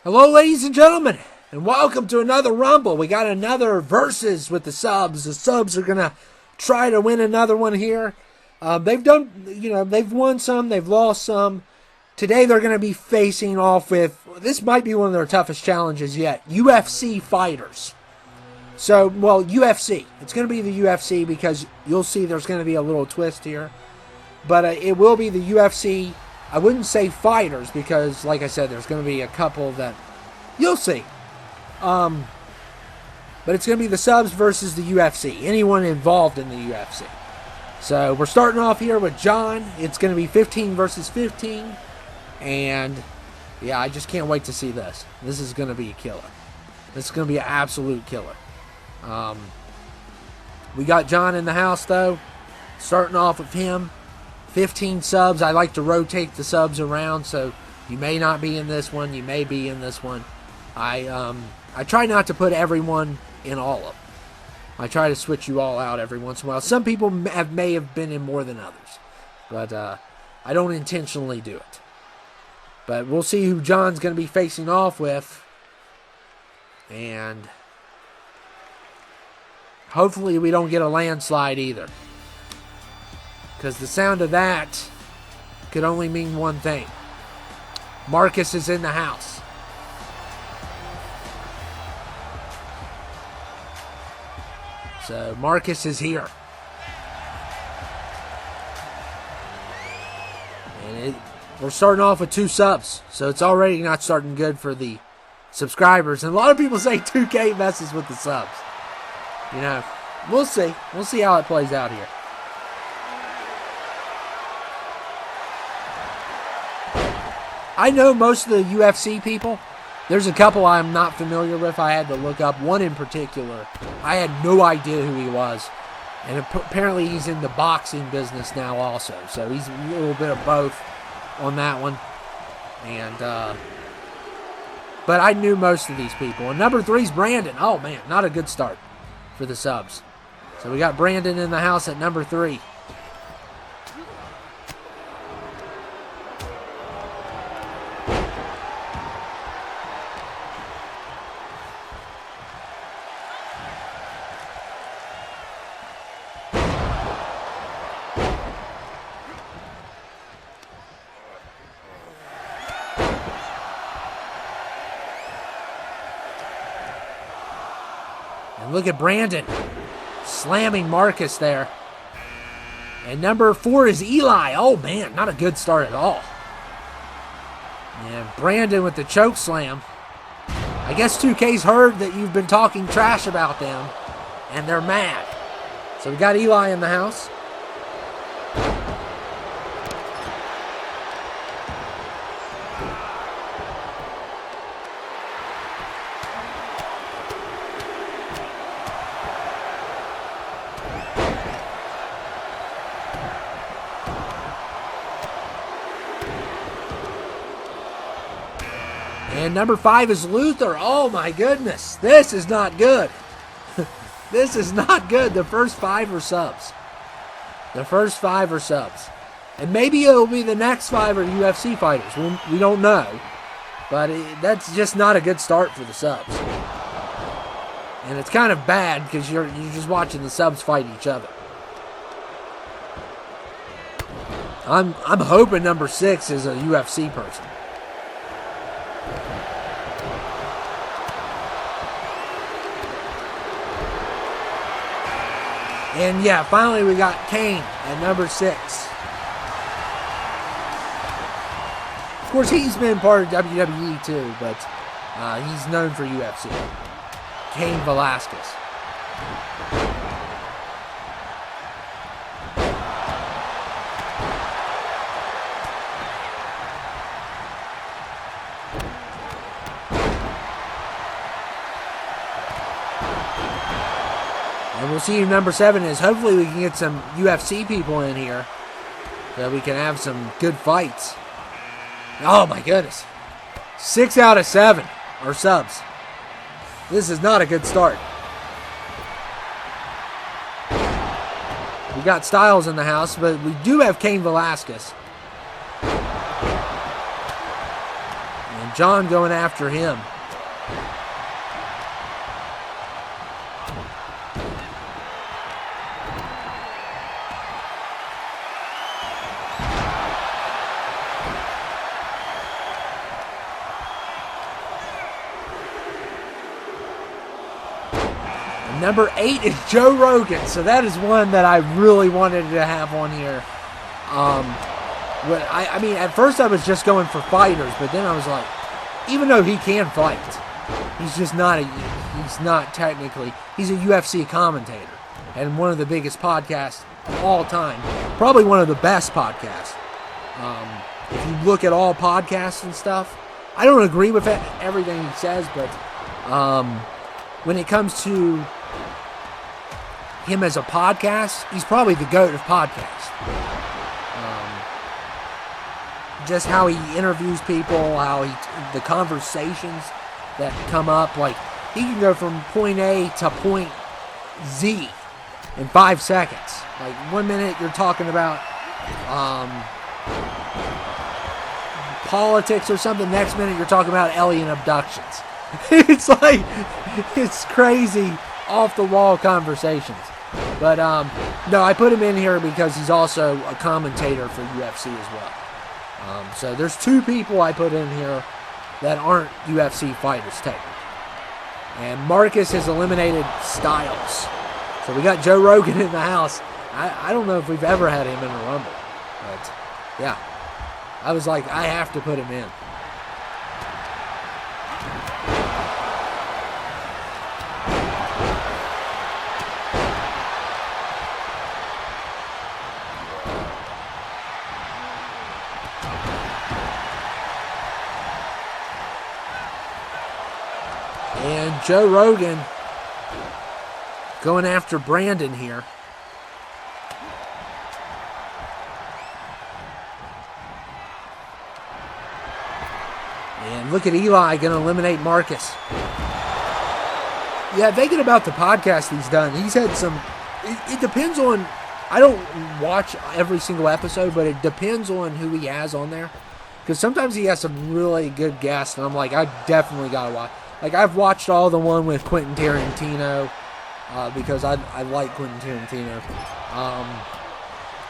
Hello, ladies and gentlemen, and welcome to another Rumble. We got another versus with the subs. The subs are going to try to win another one here. They've won some, they've lost some. Today they're going to be facing off with, this might be one of their toughest challenges yet, UFC fighters. So, UFC. It's going to be the UFC because you'll see there's going to be a little twist here. But it will be the UFC. I wouldn't say fighters because, like I said, there's going to be a couple that you'll see. But it's going to be the subs versus the UFC. Anyone involved in the UFC. So we're starting off here with John. It's going to be 15 versus 15. And, yeah, I just can't wait to see this. This is going to be a killer. This is going to be an absolute killer. We got John in the house, though. Starting off with him. 15 subs. I like to rotate the subs around, so you may not be in this one. You may be in this one. I try not to put everyone in all of them. I try to switch you all out every once in a while. Some people may have been in more than others, but I don't intentionally do it. But we'll see who John's going to be facing off with, and hopefully we don't get a landslide either. Because the sound of that could only mean one thing. Marcus is in the house. So Marcus is here. And we're starting off with 2 subs. So it's already not starting good for the subscribers. And a lot of people say 2K messes with the subs. You know, we'll see. We'll see how it plays out here. I know most of the UFC people. There's a couple I'm not familiar with. I had to look up. One in particular, I had no idea who he was. And apparently he's in the boxing business now also. So he's a little bit of both on that one. And, but I knew most of these people. And number 3 is Brandon. Oh, man, not a good start for the subs. So we got Brandon in the house at number 3. And look at Brandon slamming Marcus there. And number 4 is Eli. Oh, man, not a good start at all. And Brandon with the choke slam. I guess 2K's heard that you've been talking trash about them, and they're mad. So we got Eli in the house. And number 5 is Luther. Oh my goodness. This is not good. This is not good. The first 5 are subs. The first 5 are subs. And maybe it'll be the next 5 are UFC fighters. We don't know. But that's just not a good start for the subs. And it's kind of bad because you're just watching the subs fight each other. I'm hoping number 6 is a UFC person. And yeah, finally we got Kane at number 6. Of course, he's been part of WWE too, but he's known for UFC. Cain Velasquez. And we'll see who number 7 is. Hopefully we can get some UFC people in here so we can have some good fights. Oh my goodness. 6 out of 7 are subs. This is not a good start. We got Styles in the house, but we do have Cain Velasquez. And John going after him. Number 8 is Joe Rogan. So that is one that I really wanted to have on here. I mean, at first I was just going for fighters, but then I was like, even though he can fight, he's just not he's not technically, he's a UFC commentator and one of the biggest podcasts of all time. Probably one of the best podcasts. If you look at all podcasts and stuff, I don't agree with everything he says, but when it comes to him as a podcast, he's probably the GOAT of podcasts. Just how he interviews people, the conversations that come up, like he can go from point A to point Z in 5 seconds. Like 1 minute you're talking about politics or something, next minute you're talking about alien abductions. It's like, it's crazy, off the wall conversations. But no, I put him in here because he's also a commentator for UFC as well. So there's 2 people I put in here that aren't UFC fighters technically. And Marcus has eliminated Styles. So we got Joe Rogan in the house. I don't know if we've ever had him in a Rumble. But yeah, I was like, I have to put him in. And Joe Rogan going after Brandon here. And look at Eli going to eliminate Marcus. Yeah, thinking about the podcast he's done, he's had some... It depends on... I don't watch every single episode, but it depends on who he has on there. Because sometimes he has some really good guests, and I'm like, I definitely got to watch. Like, I've watched all the one with Quentin Tarantino, because I like Quentin Tarantino.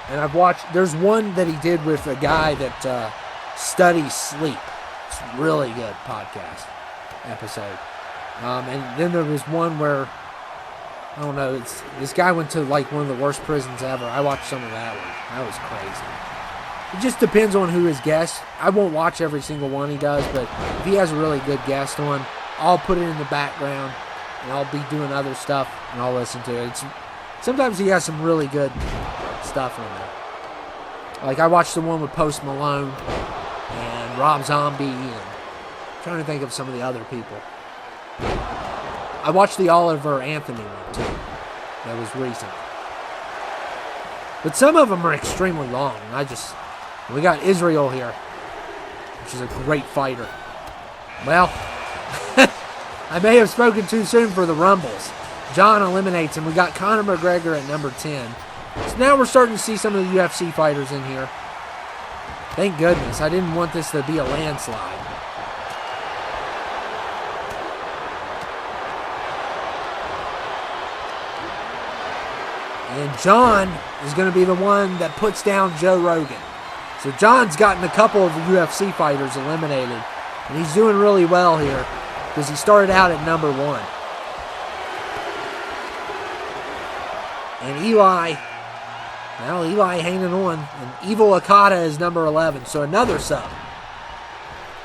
And I've watched, there's one that he did with a guy that studies sleep. It's a really good podcast episode. And then there was one where, I don't know, this guy went to like one of the worst prisons ever. I watched some of that one. That was crazy. It just depends on who his guests. I won't watch every single one he does, but if he has a really good guest on, I'll put it in the background, and I'll be doing other stuff, and I'll listen to it. Sometimes he has some really good stuff on there. Like, I watched the one with Post Malone and Rob Zombie, and I'm trying to think of some of the other people. I watched the Oliver Anthony one, too. That was recent. But some of them are extremely long. We got Israel here, which is a great fighter. Well... I may have spoken too soon for the Rumbles. John eliminates him. We got Conor McGregor at number 10. So now we're starting to see some of the UFC fighters in here. Thank goodness. I didn't want this to be a landslide. And John is going to be the one that puts down Joe Rogan. So John's gotten a couple of the UFC fighters eliminated. And he's doing really well here, because he started out at number 1. And Eli hanging on. And Evil Okada is number 11, so another sub.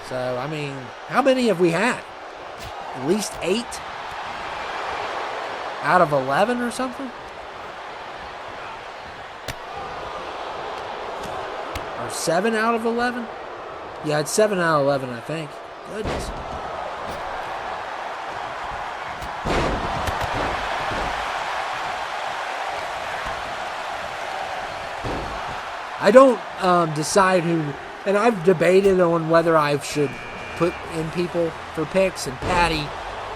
So, I mean, how many have we had? At least 8 out of 11 or something? Or 7 out of 11? Yeah, it's 7 out of 11, I think. Goodness. I don't decide who, and I've debated on whether I should put in people for picks, and Patty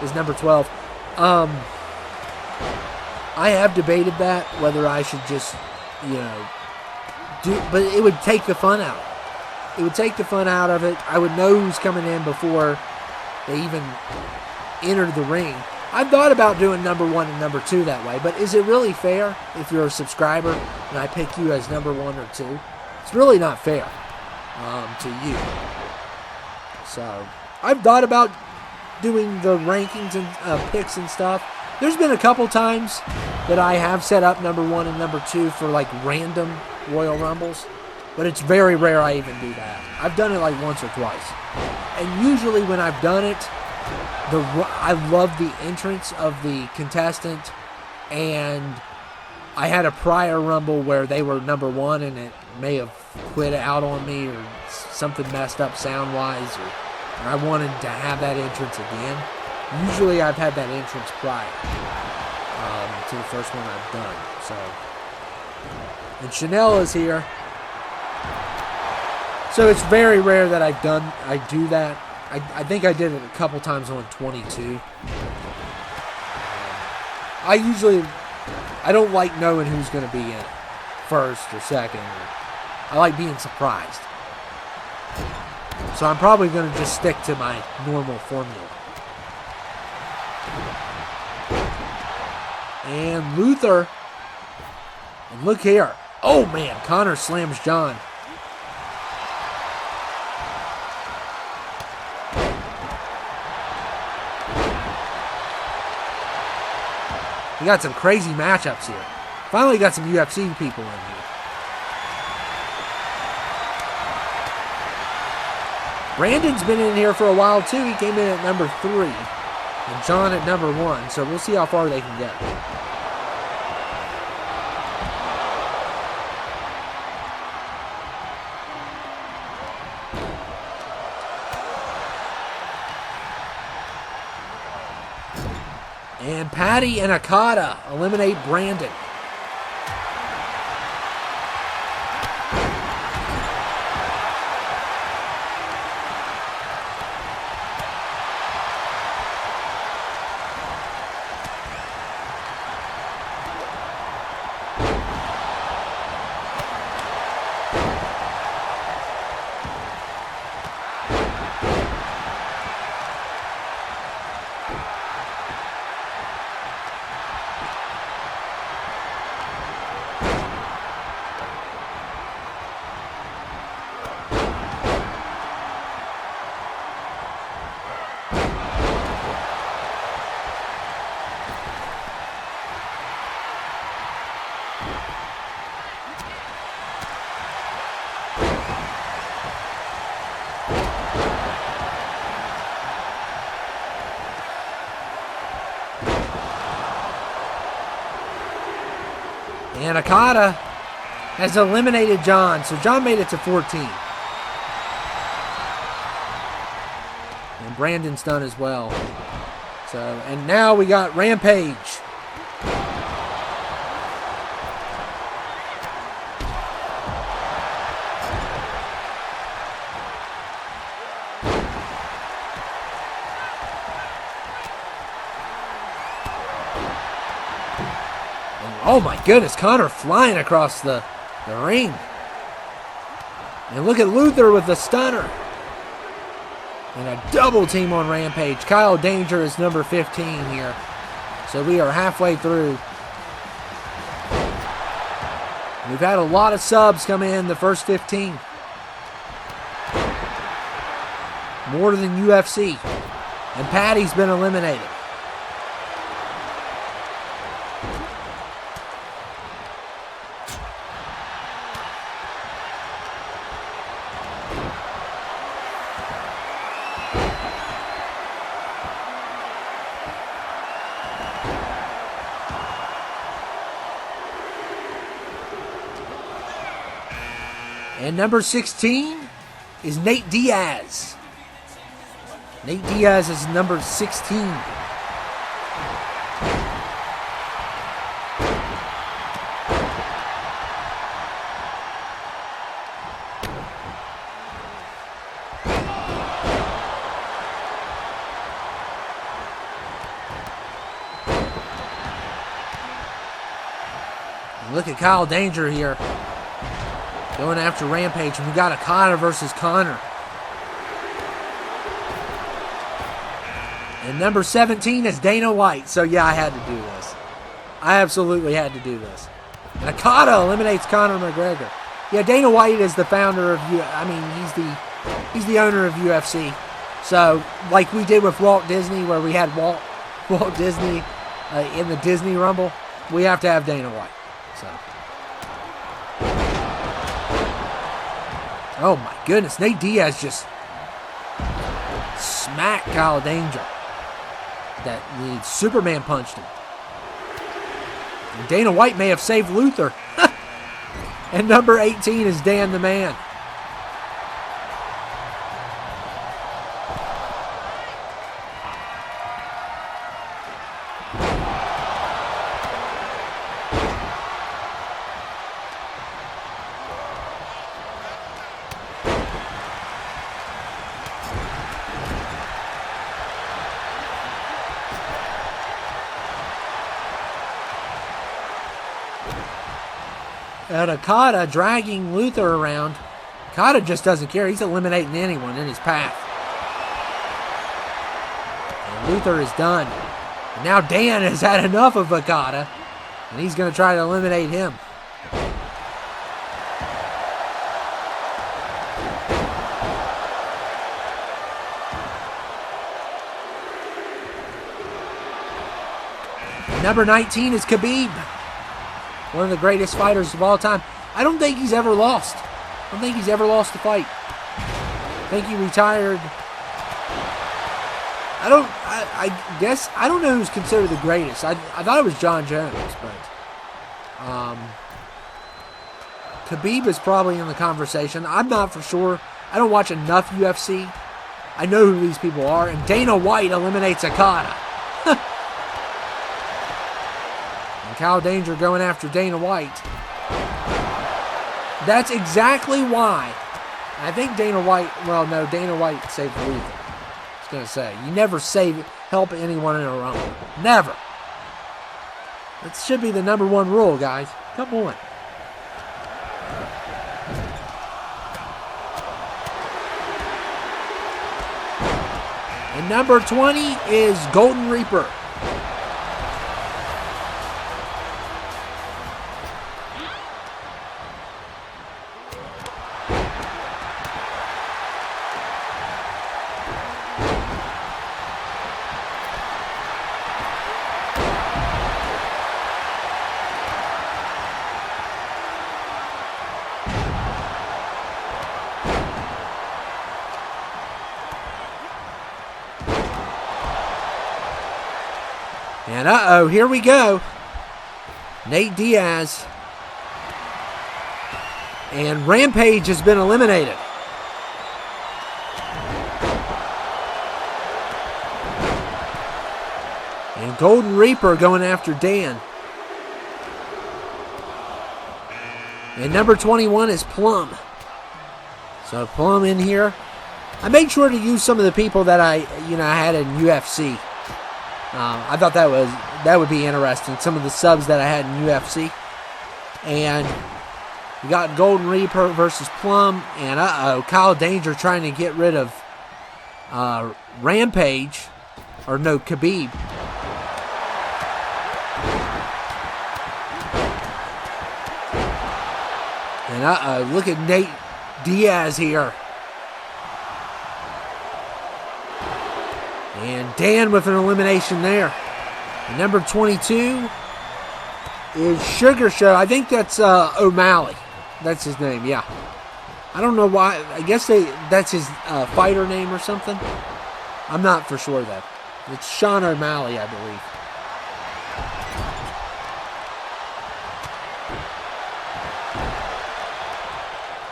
is number 12. I have debated that, whether I should just, but it would take the fun out. it would take the fun out of it. I would know who's coming in before they even entered the ring. I've thought about doing number 1 and number 2 that way, but is it really fair if you're a subscriber and I pick you as number 1 or 2? It's really not fair to you. So I've thought about doing the rankings and picks and stuff. There's been a couple times that I have set up number 1 and number 2 for like random Royal Rumbles, but it's very rare I even do that. I've done it like once or twice. And usually when I've done it, I love the entrance of the contestant, and I had a prior Rumble where they were number 1 and it may have quit out on me or something messed up sound-wise, and I wanted to have that entrance again. Usually I've had that entrance prior to the first one I've done. So, and Chanel is here. So it's very rare that I do that. I think I did it a couple times on 22. I don't like knowing who's going to be in it, first or second. I like being surprised. So I'm probably going to just stick to my normal formula. And Luther. And look here. Oh man, Connor slams John. We got some crazy matchups here. Finally got some UFC people in here. Brandon's been in here for a while too. He came in at number 3. And John at number 1. So we'll see how far they can get. And Patty and Okada eliminate Brandon. And Okada has eliminated John. So John made it to 14. And Brandon's done as well. So, and now we got Rampage. Oh my goodness, Connor flying across the ring. And look at Luther with the stunner. And a double team on Rampage. Kyle Danger is number 15 here. So we are halfway through. We've had a lot of subs come in the first 15. More than UFC. And Patty's been eliminated. And number 16 is Nate Diaz. Nate Diaz is number 16. And look at Kyle Danger here. Going after Rampage, and we got Okada versus Connor. And number 17 is Dana White. So yeah, I had to do this. I absolutely had to do this. And Okada eliminates Conor McGregor. Yeah, Dana White is the founder of he's the owner of UFC. So like we did with Walt Disney, where we had Walt Disney in the Disney Rumble, we have to have Dana White. So. Oh my goodness, Nate Diaz just smacked Kyle Danger. That the Superman punched him. And Dana White may have saved Luther. And number 18 is Dan the Man. And Okada dragging Luther around. Okada just doesn't care. He's eliminating anyone in his path. And Luther is done. And now Dan has had enough of Okada, and he's going to try to eliminate him. Number 19 is Khabib. One of the greatest fighters of all time. I don't think he's ever lost. I don't think he's ever lost a fight. I think he retired. I guess, I don't know who's considered the greatest. I thought it was John Jones, but Khabib is probably in the conversation. I'm not for sure. I don't watch enough UFC. I know who these people are. And Dana White eliminates Okada. Kyle Danger going after Dana White. That's exactly why. I think Dana White saved Luther. I was going to say, you never help anyone in a rumble. Never. That should be the number one rule, guys. Come on. And number 20 is Golden Reaper. And uh-oh, here we go. Nate Diaz. And Rampage has been eliminated. And Golden Reaper going after Dan. And number 21 is Plum. So Plum in here. I made sure to use some of the people that I had in UFC. I thought that would be interesting. Some of the subs that I had in UFC. And we got Golden Reaper versus Plum. And Kyle Danger trying to get rid of Rampage. Or no, Khabib. And look at Nate Diaz here. And Dan with an elimination there. And number 22 is Sugar Show. I think that's O'Malley. That's his name, yeah. I don't know why. I guess that's his fighter name or something. I'm not for sure, though. It's Sean O'Malley, I believe.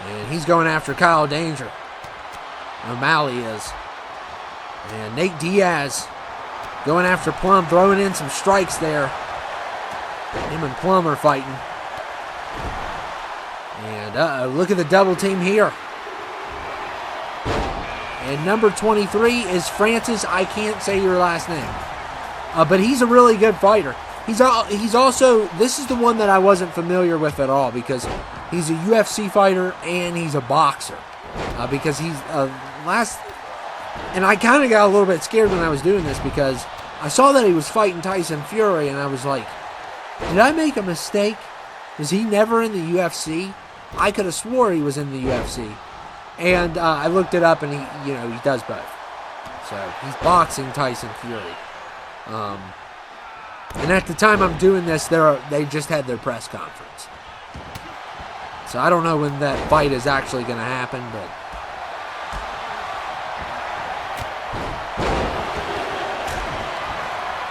And he's going after Kyle Danger. O'Malley is. And Nate Diaz going after Plum, throwing in some strikes there. Him and Plum are fighting. And look at the double team here. And number 23 is Francis. I can't say your last name. But he's a really good fighter. He's also, this is the one that I wasn't familiar with at all, because he's a UFC fighter and he's a boxer. Because he's and I kind of got a little bit scared when I was doing this because I saw that he was fighting Tyson Fury and I was like, did I make a mistake? Was he never in the UFC? I could have swore he was in the UFC. And I looked it up and he does both. So he's boxing Tyson Fury. And at the time I'm doing this, they just had their press conference. So I don't know when that fight is actually going to happen, but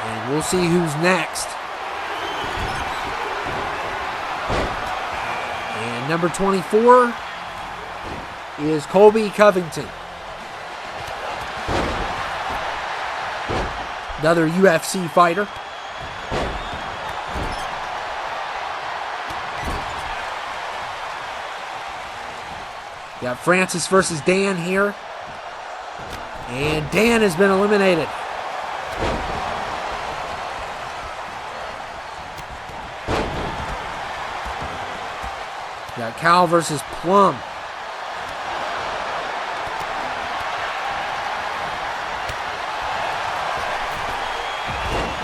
and we'll see who's next. And number 24 is Colby Covington. Another UFC fighter. Got Francis versus Dan here. And Dan has been eliminated. Got Cal versus Plum.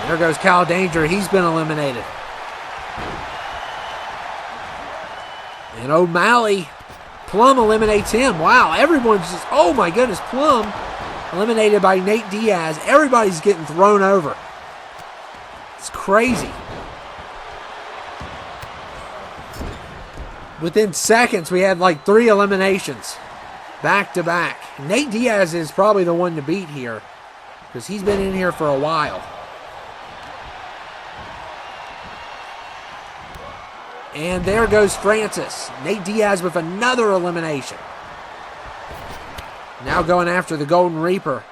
There goes Cal Danger. He's been eliminated. And O'Malley, Plum eliminates him. Wow, everyone's just, oh my goodness, Plum eliminated by Nate Diaz. Everybody's getting thrown over. It's crazy. Within seconds, we had like 3 eliminations back to back. Nate Diaz is probably the one to beat here because he's been in here for a while. And there goes Francis. Nate Diaz with another elimination. Now going after the Golden Reaper.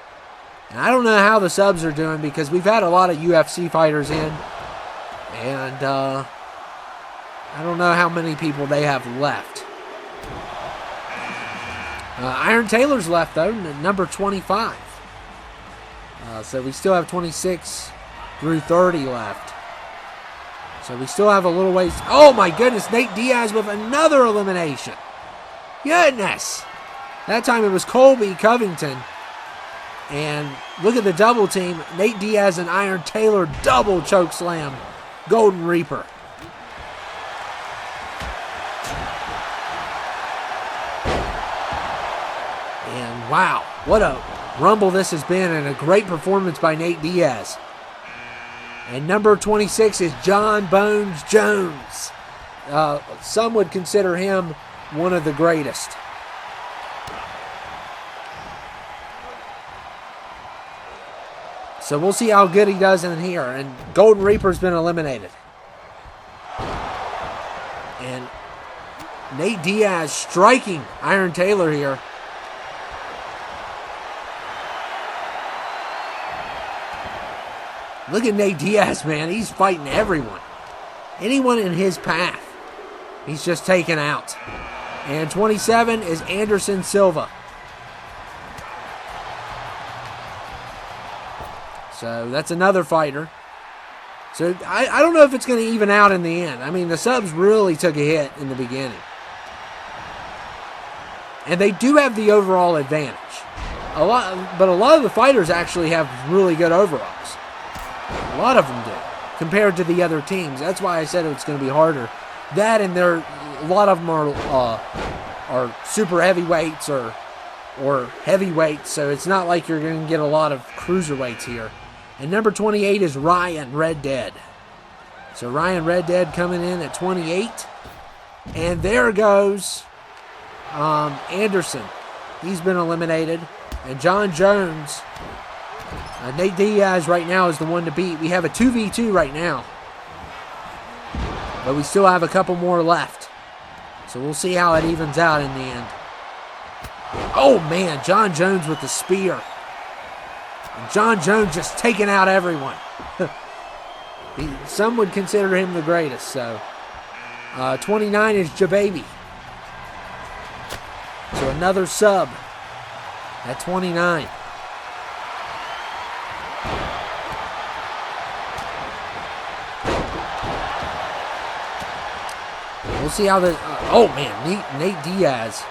And I don't know how the subs are doing because we've had a lot of UFC fighters in. And I don't know how many people they have left. Iron Taylor's left though, number 25. So we still have 26 through 30 left. So we still have a little ways. Oh my goodness, Nate Diaz with another elimination. Goodness. That time it was Colby Covington. And look at the double team. Nate Diaz and Iron Taylor double choke slam Golden Reaper. And wow, what a rumble this has been and a great performance by Nate Diaz. And number 26 is John Bones Jones. Some would consider him one of the greatest. So we'll see how good he does in here. And Golden Reaper's been eliminated. And Nate Diaz striking Iron Taylor here. Look at Nate Diaz, man. He's fighting everyone. Anyone in his path, he's just taken out. And 27 is Anderson Silva. So that's another fighter. So I don't know if it's going to even out in the end. I mean, the subs really took a hit in the beginning. And they do have the overall advantage. But a lot of the fighters actually have really good overalls. A lot of them do, compared to the other teams. That's why I said it's going to be harder. That and a lot of them are super heavyweights or heavyweights, so it's not like you're going to get a lot of cruiserweights here. And number 28 is Ryan Red Dead. So Ryan Red Dead coming in at 28. And there goes Anderson. He's been eliminated. And John Jones, Nate Diaz right now is the one to beat. We have a 2v2 right now. But we still have a couple more left. So we'll see how it evens out in the end. Oh man, John Jones with the spear. And John Jones just taking out everyone. Some would consider him the greatest. So 29 is Jababy. So another sub at 29. We'll see how the... oh, man, Nate Diaz.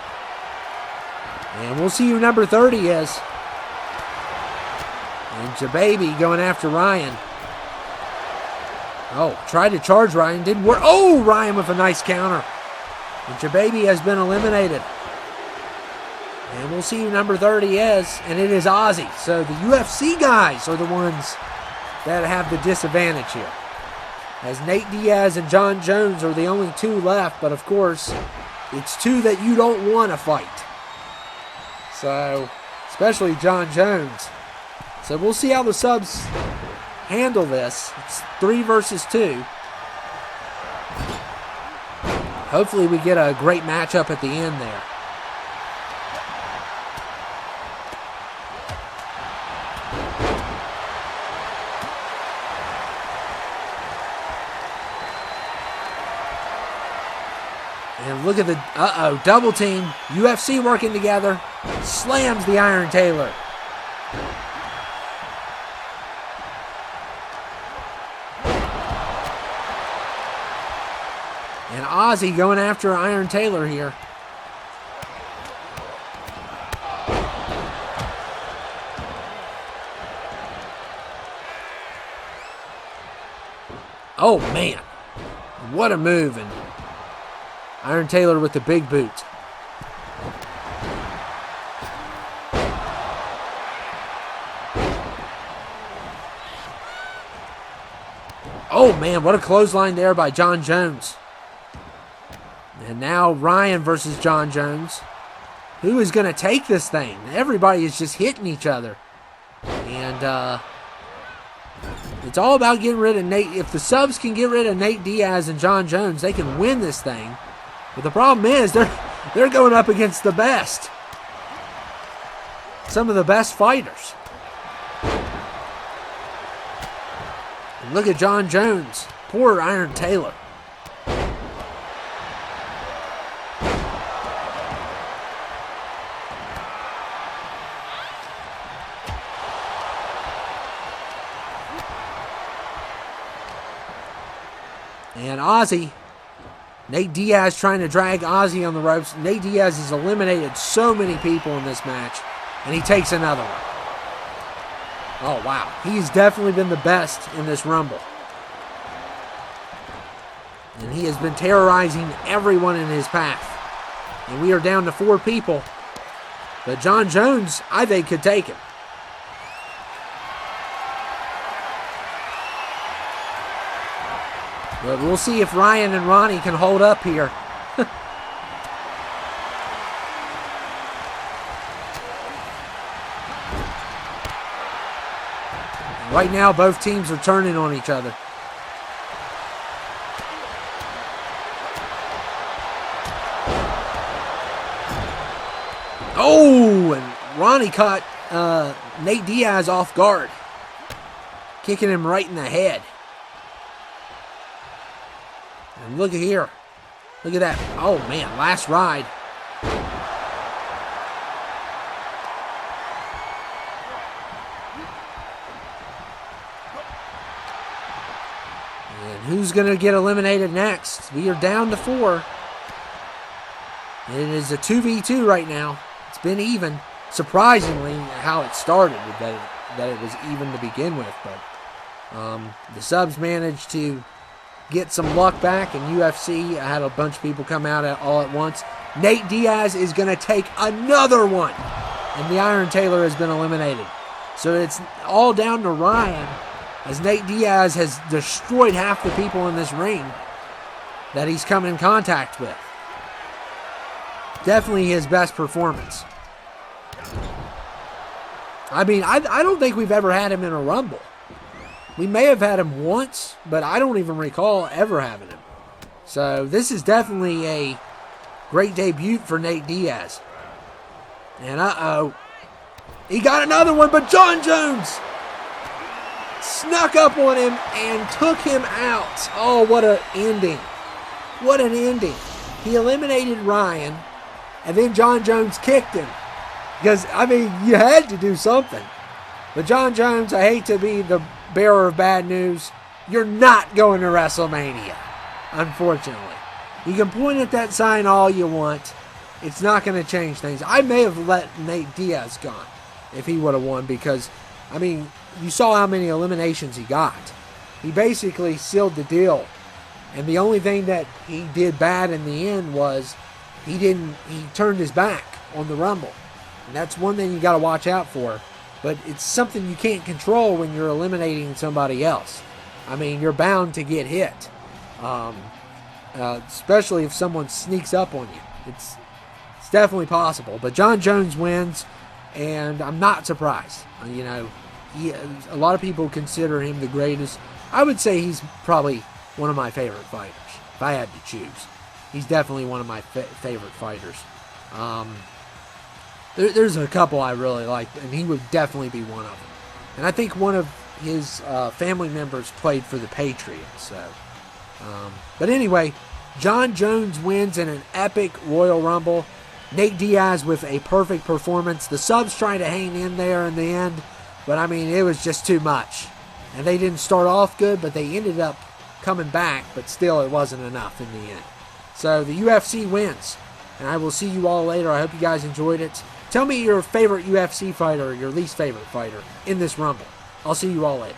And we'll see who number 30 is. And Jababy going after Ryan. Oh, tried to charge Ryan. Didn't work. Oh, Ryan with a nice counter. And Jababy has been eliminated. And we'll see who number 30 is. And it is Ozzy. So the UFC guys are the ones that have the disadvantage here. As Nate Diaz and John Jones are the only two left. But of course, it's two that you don't want to fight. So, especially John Jones. So we'll see how the subs handle this. It's 3 versus 2. Hopefully we get a great matchup at the end there. And look at the, double team. UFC working together. Slams the Iron Taylor. And Ozzy going after Iron Taylor here. Oh, man. What a move. And Iron Taylor with the big boot. Oh, man, what a clothesline there by John Jones. And now Ryan versus John Jones. Who is going to take this thing? Everybody is just hitting each other. And it's all about getting rid of Nate. If the subs can get rid of Nate Diaz and John Jones, they can win this thing. But the problem is they're going up against the best. Some of the best fighters. And look at John Jones. Poor Iron Taylor. And Ozzy, Nate Diaz trying to drag Ozzy on the ropes. Nate Diaz has eliminated so many people in this match, and he takes another one. Oh, wow. He's definitely been the best in this Rumble. And he has been terrorizing everyone in his path. And we are down to 4 people. But John Jones, I think, could take him. But we'll see if Ryan and Ronnie can hold up here. Right now, both teams are turning on each other. Oh, and Ronnie caught Nate Diaz off guard. Kicking him right in the head. And look at here. Look at that. Oh, man. Last ride. And who's going to get eliminated next? We are down to 4. It is a 2v2 right now. It's been even. Surprisingly, how it started, that it was even to begin with. But the subs managed to get some luck back in UFC. I had a bunch of people come out all at once. Nate Diaz is going to take another one. And the Iron Taylor has been eliminated. So it's all down to Ryan, as Nate Diaz has destroyed half the people in this ring that he's come in contact with. Definitely his best performance. I mean, I don't think we've ever had him in a Rumble. We may have had him once, but I don't even recall ever having him. So this is definitely a great debut for Nate Diaz. And he got another one, but John Jones snuck up on him and took him out. Oh, what an ending. What an ending. He eliminated Ryan, and then John Jones kicked him. Because, I mean, you had to do something. But John Jones, I hate to be the bearer of bad news, you're not going to WrestleMania, unfortunately. You can point at that sign all you want. It's not going to change things. I may have let Nate Diaz gone if he would have won because, I mean, you saw how many eliminations he got. He basically sealed the deal. And the only thing that he did bad in the end was he turned his back on the Rumble. And that's one thing you got to watch out for. But it's something you can't control when you're eliminating somebody else. I mean, you're bound to get hit. Especially if someone sneaks up on you. It's definitely possible. But Jon Jones wins, and I'm not surprised. You know, a lot of people consider him the greatest. I would say he's probably one of my favorite fighters, if I had to choose. He's definitely one of my favorite fighters. There's a couple I really like, and he would definitely be one of them. And I think one of his family members played for the Patriots. So, but anyway, Jon Jones wins in an epic Royal Rumble. Nate Diaz with a perfect performance. The subs trying to hang in there in the end, but I mean, it was just too much. And they didn't start off good, but they ended up coming back, but still it wasn't enough in the end. So the UFC wins, and I will see you all later. I hope you guys enjoyed it. Tell me your favorite UFC fighter or your least favorite fighter in this Rumble. I'll see you all later.